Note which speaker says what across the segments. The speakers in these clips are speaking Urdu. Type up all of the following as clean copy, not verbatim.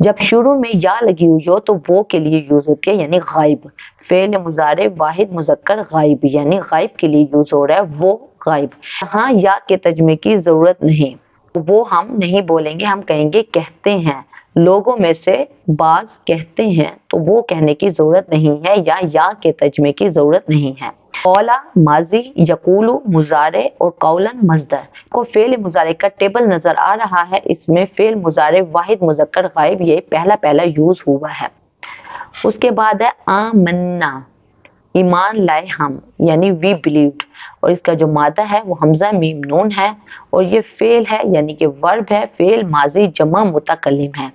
Speaker 1: جب شروع میں یا لگی ہوئی ہو تو وہ کے لیے یوز ہوتی ہے یعنی غائب. فعل مضارع واحد مذکر غائب یعنی غائب کے لیے یوز ہو رہا ہے وہ غائب. یہاں یا کے ترجمے کی ضرورت نہیں, وہ ہم نہیں بولیں گے, ہم کہیں گے کہتے ہیں. لوگوں میں سے بعض کہتے ہیں تو وہ کہنے کی ضرورت نہیں ہے یا کے ترجمے کی ضرورت نہیں ہے. قولا ماضی, یقول مضارع اور قولا مصدر. کو فعل مضارع کا ٹیبل نظر آ رہا ہے, اس میں فعل مضارع واحد مذکر غائب یہ پہلا یوز ہوا ہے. اس کے بعد ہے آمنا, ایمان لائے ہم یعنی وی بلیوڈ, اور اس کا جو مادہ ہے وہ حمزہ میم نون ہے, اور یہ فعل ہے یعنی کہ ورب ہے, فعل ماضی جمع متکلم ہے,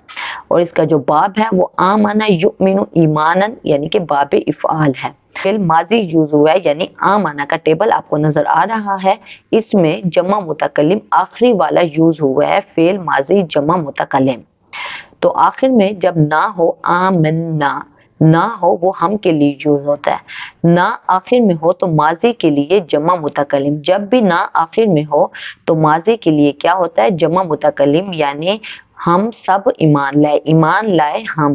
Speaker 1: اور اس کا جو باب ہے وہ آمنا یؤمن ایمانا یعنی کہ باب افعال ہے. فعل ماضی یوز ہوا ہے یعنی آمنا کا ٹیبل آپ کو نظر آ رہا ہے, اس میں جمع متکلم آخری والا یوز ہوا ہے, فعل ماضی جمع متکلم. تو آخر میں جب نہ ہو آمنا, نہ ہو وہ ہم کے لیے یوز ہوتا ہے, نہ آخر میں ہو تو ماضی کے لیے جمع متکلم. جب بھی نہ آخر میں ہو تو ماضی کے لیے کیا ہوتا ہے جمع متکلم یعنی ہم سب ایمان لائے ہم.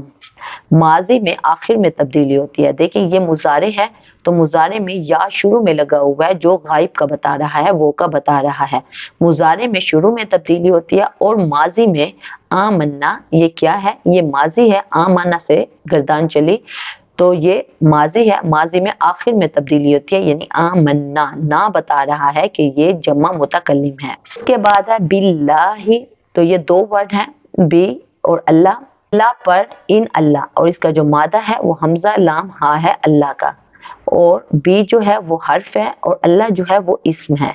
Speaker 1: ماضی میں آخر میں تبدیلی ہوتی ہے. دیکھیں یہ مضارع ہے تو مضارع میں یا شروع میں لگا ہوا ہے جو غائب کا بتا رہا ہے وہ کا بتا رہا ہے. مضارع میں شروع میں تبدیلی ہوتی ہے, اور ماضی میں آمنا یہ کیا ہے, یہ ماضی ہے, آمنا سے گردان چلی تو یہ ماضی ہے, ماضی میں آخر میں تبدیلی ہوتی ہے یعنی آمنا, نہ بتا رہا ہے کہ یہ جمع متکلم ہے. اس کے بعد ہے باللہ, تو یہ دو ورڈ ہیں بی اور اللہ. اللہ پر ان اللہ, اور اس کا جو مادہ ہے وہ حمزہ لام ہا ہے اللہ کا, اور بی جو ہے وہ حرف ہے اور اللہ جو ہے وہ اسم ہے.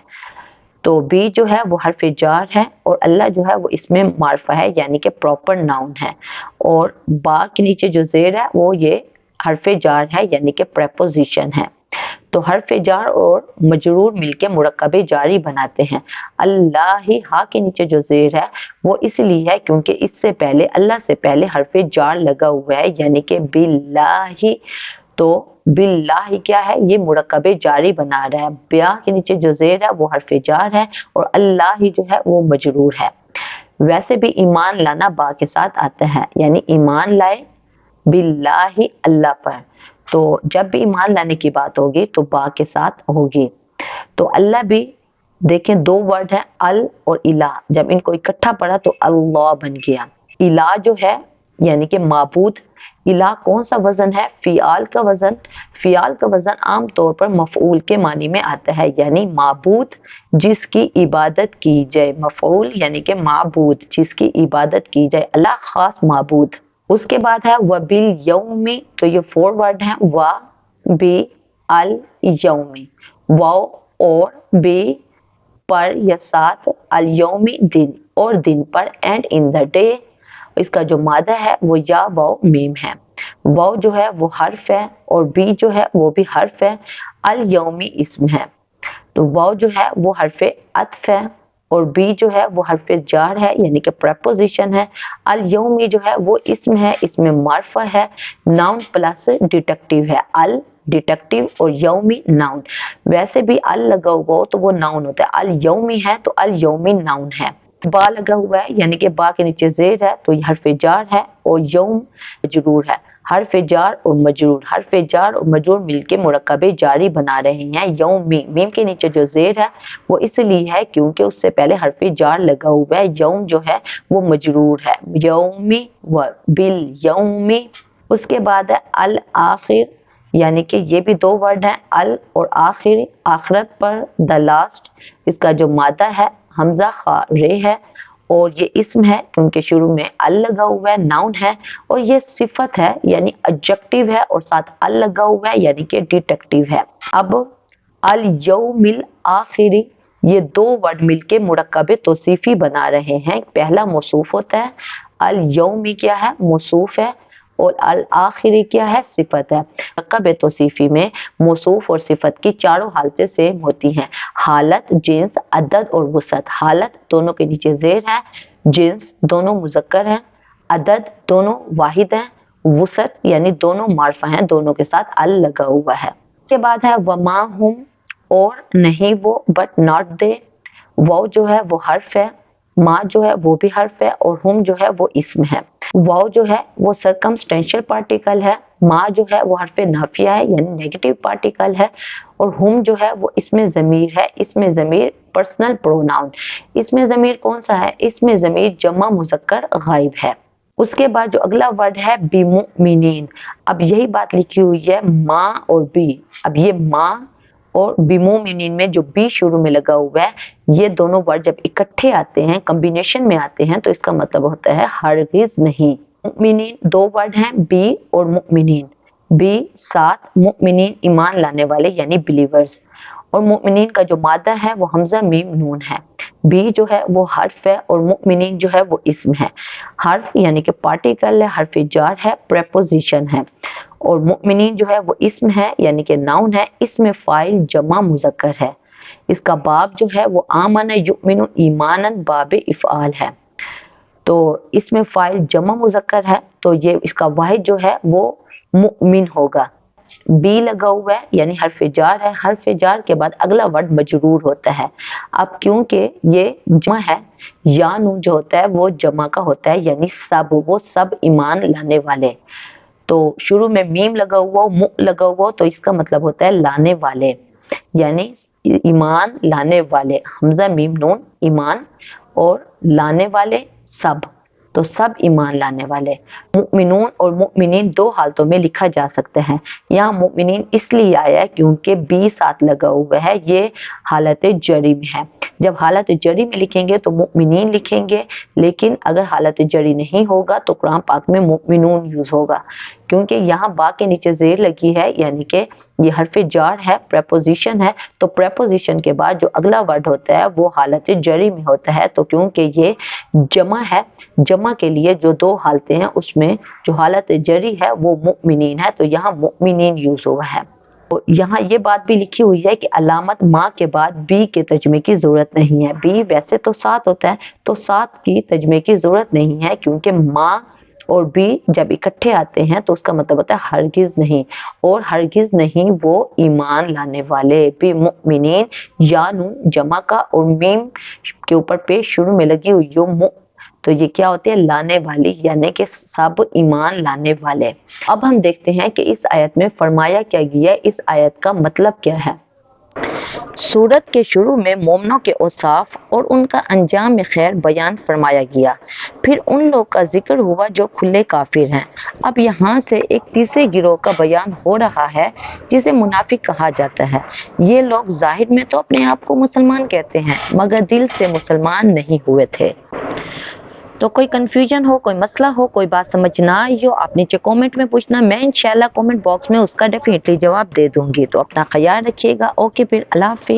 Speaker 1: تو بی جو ہے وہ حرف جار ہے اور اللہ جو ہے وہ اسم معرفہ ہے یعنی کہ پراپر ناؤن ہے, اور با کے نیچے جو زیر ہے وہ یہ حرف جار ہے یعنی کہ پریپوزیشن ہے. تو حرف جار اور مجرور مل کے مرکب جاری بناتے ہیں. اللہ ہا کے نیچے جو زیر ہے وہ اس لیے ہے کیونکہ اس سے پہلے اللہ سے پہلے حرف جار لگا ہوا ہے یعنی کہ باللہ. تو باللہ کیا ہے, یہ مرکب جاری بنا رہا ہے. بیا کے نیچے جو زیر ہے وہ حرف جار ہے اور اللہ جو ہے وہ مجرور ہے. ویسے بھی ایمان لانا با کے ساتھ آتا ہے یعنی ایمان لائے باللہ اللہ پر, تو جب بھی ایمان لانے کی بات ہوگی تو با کے ساتھ ہوگی. تو اللہ بھی دیکھیں دو ورڈ ہیں ال اور الہ, جب ان کو اکٹھا پڑھا تو اللہ بن گیا. الہ جو ہے یعنی کہ معبود, الہ کون سا وزن ہے, فعال کا وزن. فعال کا وزن عام طور پر مفعول کے معنی میں آتا ہے یعنی معبود جس کی عبادت کی جائے, مفعول یعنی کہ معبود جس کی عبادت کی جائے, اللہ خاص معبود. اس کے بعد ہے وبالیوم, تو یہ فور ورڈ ہیں وا بی الیوم, واو اور بی پر یا ساتھ, الیوم دن اور دن پر, اینڈ ان دا ڈے. اس کا جو مادہ ہے وہ یا واو میم ہے. واو جو ہے وہ حرف ہے اور بی جو ہے وہ بھی حرف ہے, الیومی اسم ہے. تو واو جو ہے وہ حرف عطف ہے اور بی جو ہے وہ حرف جار ہے یعنی کہ پریپوزیشن ہے. الیومی جو ہے وہ اسم ہے, اس میں معرفہ ہے, ناؤن پلس ڈیٹیکٹیو ہے, ال ڈیٹیکٹیو اور یومی ناؤن. ویسے بھی ال لگا ہوا ہو تو وہ ناؤن ہوتا ہے, الیومی ہے تو الیومی ناؤن ہے. با لگا ہوا ہے یعنی کہ با کے نیچے زیر ہے تو یہ حرف جار ہے, اور یوم مجرور ہے. حرف جار اور مجرور, حرف جار اور مجرور مل کے مرکب جاری بنا رہے ہیں. یومی, میم کے نیچے جو زیر ہے وہ اس لیے ہے کیونکہ اس سے پہلے حرف جار لگا ہوا ہے, یوم جو ہے وہ مجرور ہے, یومی و بالیومی. اس کے بعد ہے الآخر, یعنی کہ یہ بھی دو ورڈ ہیں ال اور آخر, آخرت پر, دا لاسٹ. اس کا جو مادہ ہے حمزہ خا رے ہے اور یہ اسم ہے کیونکہ شروع میں ال لگا ہوا ہے, ناؤن ہے, اور یہ صفت ہے یعنی ایڈجیکٹیو ہے اور ساتھ ال لگا ہوا ہے یعنی کہ ڈیٹیکٹیو ہے. اب الیوم الآخر, یہ دو ورڈ مل کے مرکب توصیفی بنا رہے ہیں. پہلا موصوف ہوتا ہے, الیومی کیا ہے موصوف ہے, اور الآخری کیا ہے صفت ہے. مرکب توصیفی میں موصوف اور صفت کی چاروں حالتیں سیم ہوتی ہیں, حالت, جنس, عدد اور وسعت. حالت دونوں کے نیچے زیر ہے, جنس دونوں مذکر ہیں, عدد دونوں واحد ہیں, وسعت یعنی دونوں معرفہ ہیں, دونوں کے ساتھ ال لگا ہوا ہے. اس کے بعد ہے وما ہم, اور نہیں وہ, بٹ ناٹ دے. واو جو ہے وہ حرف ہے ما جو ہے وہ بھی حرف ہے اور ہم جو ہے وہ اسم ہے. واو جو ہے وہ سرکمسٹینشل پارٹیکل ہے. ما جو ہے وہ حرف نافیہ ہے یعنی نیگیٹو پارٹیکل ہے. اور ہم جو ہے وہ اسم ضمیر ہے. اسم ضمیر پرسنل پروناؤن. اسم ضمیر کون سا ہے؟ اسم ضمیر جمع مذکر غائب ہے. اس کے بعد جو اگلا ورڈ ہے بمؤمنین. اب یہی بات لکھی ہوئی ہے ما اور بی. اب یہ ما اور بمؤمنین میں جو بی شروع میں لگا ہوا ہے، یہ دونوں ورڈ جب اکٹھے آتے ہیں، کمبینیشن میں آتے ہیں، تو اس کا مطلب ہوتا ہے ہرگز نہیں. مؤمنین دو ورڈ ہیں بی اور مؤمنین. بی ساتھ مؤمنین ایمان لانے والے یعنی بلیورز. اور مؤمنین کا جو مادہ ہے وہ حمزہ میم نون ہے. بی جو ہے وہ حرف ہے اور مؤمنین جو ہے وہ اسم ہے. حرف یعنی کہ پارٹیکل ہے، حرف جار ہے، پریپوزیشن ہے. اور مؤمنین جو ہے وہ اسم ہے یعنی کہ ناؤن ہے. اسم فاعل جمع مذکر ہے. اس کا باب جو ہے وہ آمن یؤمن ایمانن باب افعال ہے. تو اس میں فاعل جمع مذکر ہے تو یہ اس کا واحد جو ہے وہ مؤمن ہوگا. بی لگا ہوا ہے یعنی حرف جار ہے. حرف جار کے بعد اگلا ورڈ مجرور ہوتا ہے. اب کیونکہ یہ جمع ہے، یا نون جو ہوتا ہے وہ جمع کا ہوتا ہے یعنی سب، وہ سب ایمان لانے والے. تو شروع میں میم لگا ہوا مؤ لگا ہوا تو اس کا مطلب ہوتا ہے لانے والے، یعنی ایمان لانے والے. حمزہ میم نون ایمان اور لانے والے سب، تو سب ایمان لانے والے. مؤمنون اور مؤمنین دو حالتوں میں لکھا جا سکتا ہے. یہاں مؤمنین اس لیے آیا ہے کیونکہ بی ساتھ لگا ہوا ہے، یہ حالت جری میں ہے. جب حالت جری میں لکھیں گے تو مؤمنین لکھیں گے، لیکن اگر حالت جری نہیں ہوگا تو قرآن پاک میں مؤمنون یوز ہوگا. کیونکہ یہاں با کے نیچے زیر لگی ہے یعنی کہ یہ حرف جار ہے، پریپوزیشن ہے. تو پریپوزیشن کے بعد جو اگلا ورڈ ہوتا ہے وہ حالت جری میں ہوتا ہے. تو کیونکہ یہ جمع ہے، جمع کے لیے جو دو حالتیں ہیں اس میں جو حالت جری ہے وہ مؤمنین ہے، تو یہاں مؤمنین یوز ہوا ہے. یہاں یہ بات بھی لکھی ہوئی ہے کہ علامت ما کے بعد بی کے ترجمے کی ضرورت نہیں ہے. بی ویسے تو ساتھ ہوتا ہے تو ساتھ کی ترجمے کی ضرورت نہیں ہے، کیونکہ ما اور بی جب اکٹھے آتے ہیں تو اس کا مطلب ہوتا ہے ہرگز نہیں. اور ہرگز نہیں وہ ایمان لانے والے. بمؤمنین یا نون جمع کا اور میم کے اوپر پیش شروع میں لگی ہوئی تو یہ کیا ہوتے ہیں؟ لانے والی، یعنی کہ سب ایمان لانے والے. اب ہم دیکھتے ہیں کہ اس آیت میں فرمایا کیا گیا ہے، اس آیت کا مطلب کیا ہے. سورت کے شروع میں مومنوں کے اوصاف اور ان کا انجام خیر بیان فرمایا گیا. پھر ان لوگ کا ذکر ہوا جو کھلے کافر ہیں. اب یہاں سے ایک تیسرے گروہ کا بیان ہو رہا ہے جسے منافق کہا جاتا ہے. یہ لوگ ظاہر میں تو اپنے آپ کو مسلمان کہتے ہیں مگر دل سے مسلمان نہیں ہوئے تھے. تو کوئی کنفیوژن ہو، کوئی مسئلہ ہو، کوئی بات سمجھ نہ آئی ہو، آپ نیچے کومنٹ میں پوچھنا، میں انشاءاللہ کومنٹ باکس میں اس کا ڈیفینیٹلی جواب دے دوں گی. تو اپنا خیال رکھیے گا. اوکے پھر اللہ حافظ.